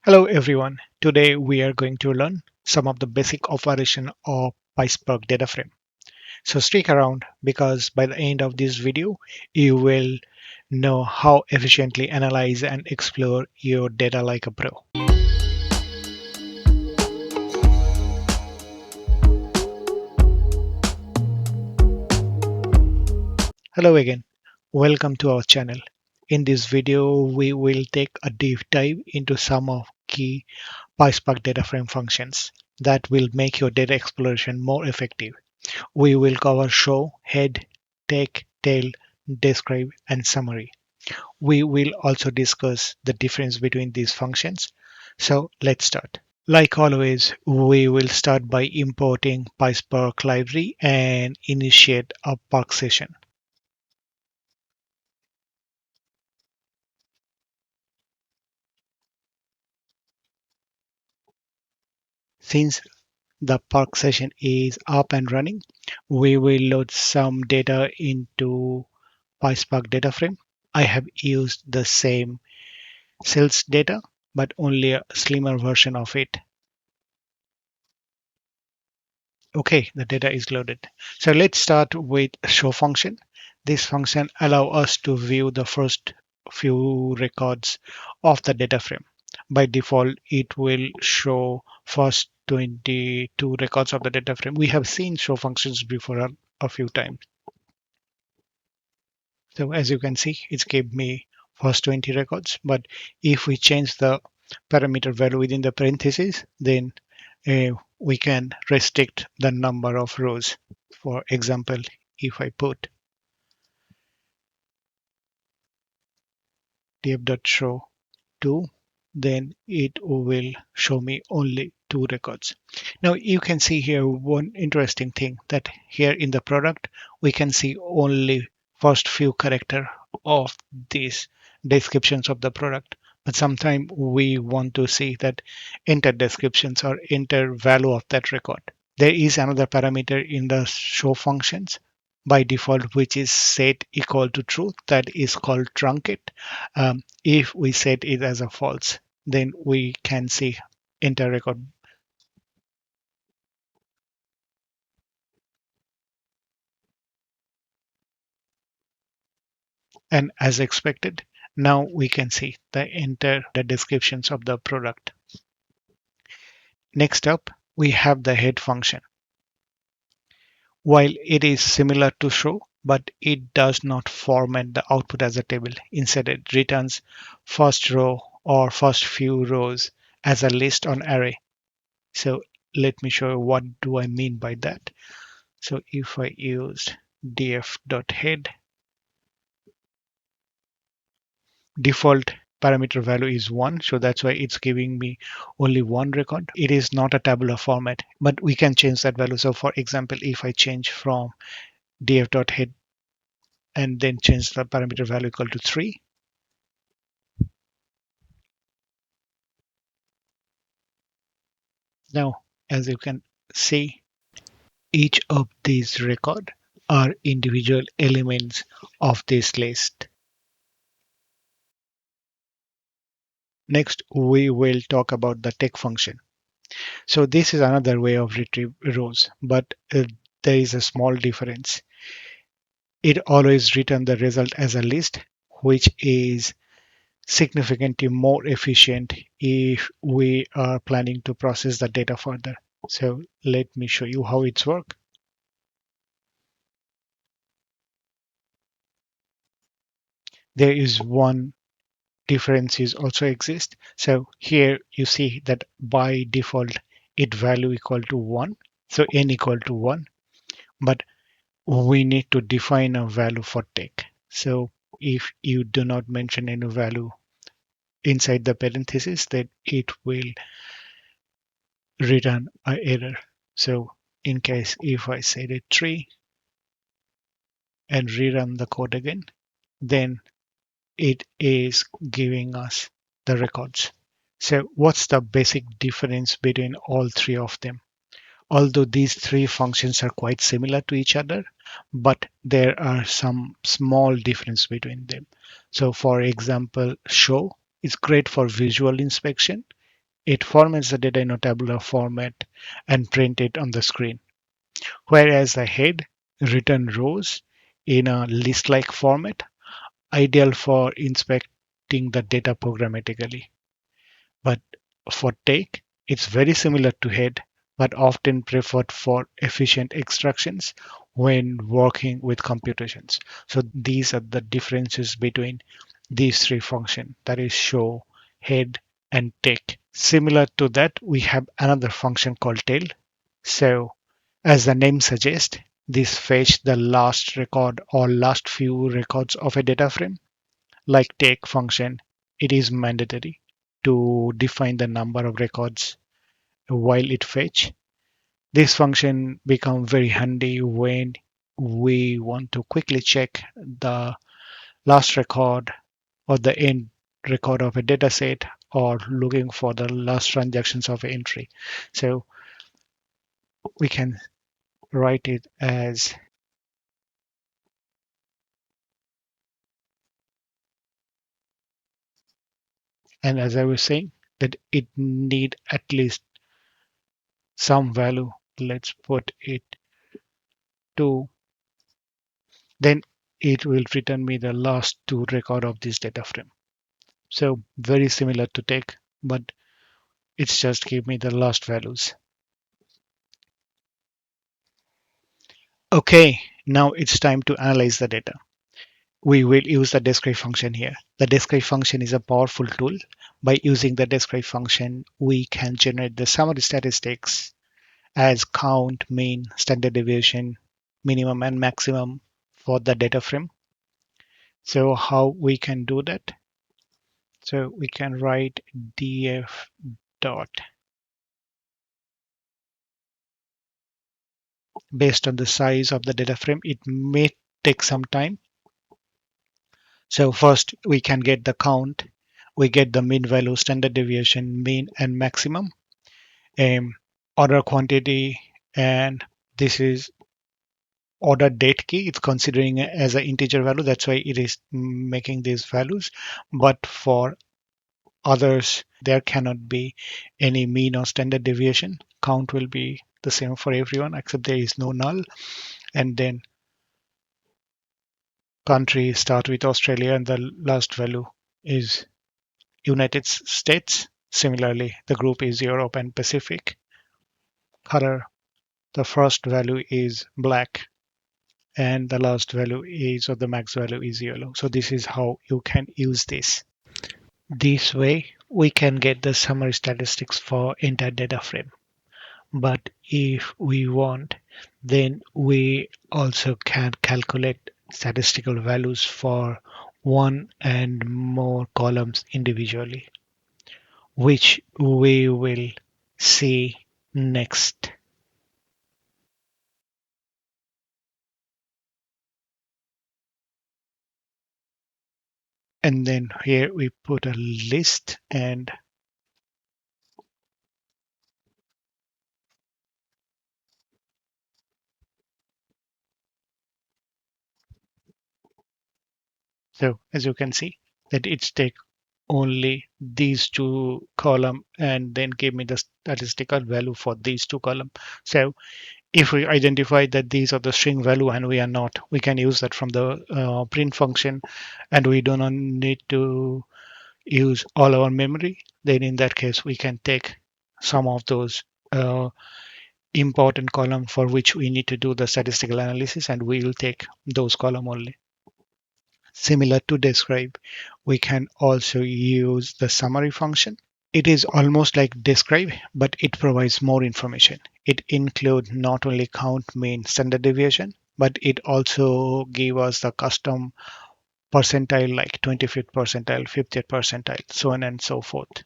Hello everyone. Today we are going to learn some of the basic operation of PySpark DataFrame. So stick around because by the end of this video, you will know how efficiently analyze and explore your data like a pro. Hello again. Welcome to our channel. In this video, we will take a deep dive into some of key PySpark DataFrame functions that will make your data exploration more effective. We will cover show, head, take, tail, describe, and summary. We will also discuss the difference between these functions. So let's start. Like always, we will start by importing PySpark library and initiate a Park session. Since the Park session is up and running, we will load some data into PySpark DataFrame. I have used the same sales data, but only a slimmer version of it. Okay, the data is loaded. So let's start with show function. This function allows us to view the first few records of the data frame. By default, it will show first 22 records of the data frame. We have seen show functions before a few times. So as you can see, it's gave me first 20 records. But if we change the parameter value within the parentheses, then we can restrict the number of rows. For example, if I put df.show 2, then it will show me only 2 records. Now you can see here one interesting thing that here in the product, we can see only first few character of these descriptions of the product. But sometimes we want to see that enter descriptions or enter value of that record. There is another parameter in the show functions by default, which is set equal to true. That is called truncate. If we set it as a false, then we can see enter record. And as expected, now we can see the enter the descriptions of the product. Next up, we have the head function. While it is similar to show, but it does not format the output as a table. Instead, it returns first row or first few rows as a list on array. So let me show you what do I mean by that. So if I used df.head, default parameter value is 1, so that's why it's giving me only one record. It is not a tabular format, but we can change that value. So for example, if I change from df.head and then change the parameter value equal to 3, now as you can see, each of these records are individual elements of this list. Next, we will talk about the take function. So this is another way of retrieve rows, but there is a small difference. It always returns the result as a list, which is significantly more efficient if we are planning to process the data further. So let me show you how it's work. There is one difference is also exist. So here you see that by default it value equal to 1. So n equal to 1. But we need to define a value for take. So if you do not mention any value inside the parentheses, then it will return an error. So in case if I set it 3 and rerun the code again, then it is giving us the records. So what's the basic difference between all three of them? Although these three functions are quite similar to each other, but there are some small difference between them. So for example, show is great for visual inspection. it formats the data in a tabular format and print it on the screen. Whereas the head return rows in a list-like format, ideal for inspecting the data programmatically. But for take, it's very similar to head, but often preferred for efficient extractions when working with computations. So these are the differences between these three functions, that is show, head, and take. Similar to that, we have another function called tail. So as the name suggests, this fetch the last record or last few records of a data frame. Like take function, it is mandatory to define the number of records while it fetch. This function becomes very handy when we want to quickly check the last record or the end record of a data set or looking for the last transactions of an entry. So we can write it as, and as I was saying, that it need at least some value. Let's put it to, then it will return me the last two record of this data frame. So very similar to take, but it's just give me the last values. Okay, now it's time to analyze the data. We will use the describe function here. The describe function is a powerful tool. By using the describe function, we can generate the summary statistics as count, mean, standard deviation, minimum and maximum for the data frame. So how we can do that? So we can write df dot based on the size of the data frame. It may take some time. So first we can get the count. We get the mean value, standard deviation, mean and maximum, order quantity, and this is order date key. It's considering it as an integer value. That's why it is making these values. But for others, there cannot be any mean or standard deviation. Count will be the same for everyone except there is no null. And then country start with Australia and the last value is United States. Similarly, the group is Europe and Pacific. Color, the first value is black and the last value is, or the max value is yellow. So this is how you can use this. This way, we can get the summary statistics for entire data frame. But if we want, then we also can calculate statistical values for one and more columns individually, which we will see next. And then here we put a list, and so as you can see that it's take only these two column and then give me the statistical value for these two column. So if we identify that these are the string value and we are not, we can use that from the print function, and we do not need to use all our memory. Then in that case, we can take some of those important column for which we need to do the statistical analysis, and we will take those column only. Similar to describe, we can also use the summary function. It is almost like describe, but it provides more information. It includes not only count, mean, standard deviation, but it also gives us the custom percentile like 25th percentile, 50th percentile, so on and so forth.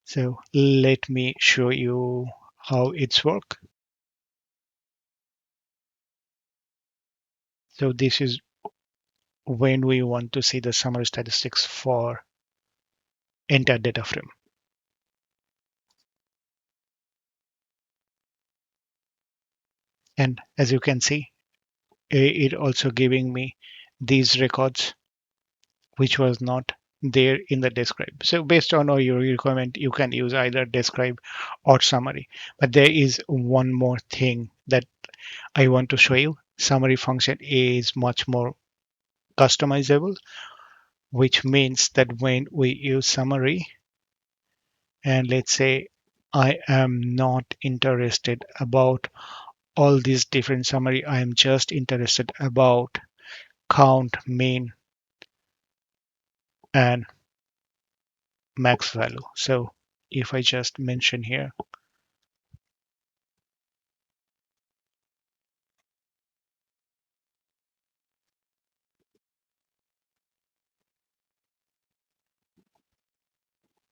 So let me show you how it's work. So this is when we want to see the summary statistics for entire data frame. And as you can see, it also giving me these records, which was not there in the describe. So based on all your requirement, you can use either describe or summary. But there is one more thing that I want to show you. Summary function is much more customizable, which means that when we use summary, and let's say I am not interested about all these different summary, I am just interested about count, mean, and max value. So if I just mention here,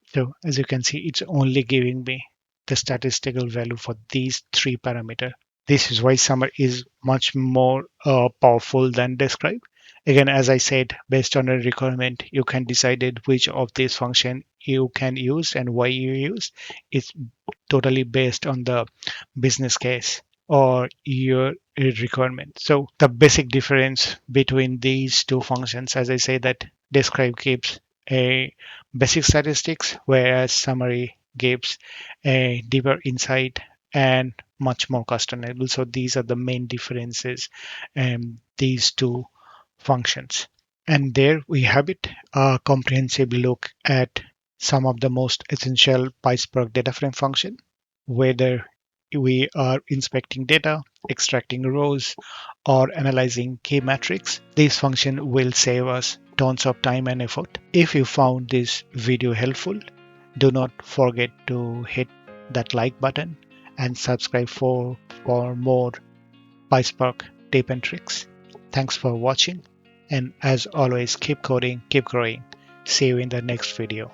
so as you can see, it's only giving me the statistical value for these three parameters. This is why summer is much more powerful than describe. Again, as I said, based on a requirement, you can decide which of these function you can use and why you use. It's totally based on the business case or your requirement. So the basic difference between these two functions, as I say, that describe gives a basic statistics, whereas summary gives a deeper insight and much more customizable. So these are the main differences these two functions. And there we have it, a comprehensive look at some of the most essential PySpark DataFrame function, whether we are inspecting data, extracting rows, or analyzing key metrics. This function will save us tons of time and effort. If you found this video helpful, do not forget to hit that like button and subscribe for more PySpark tip and tricks. Thanks for watching, and as always, keep coding, keep growing. See you in the next video.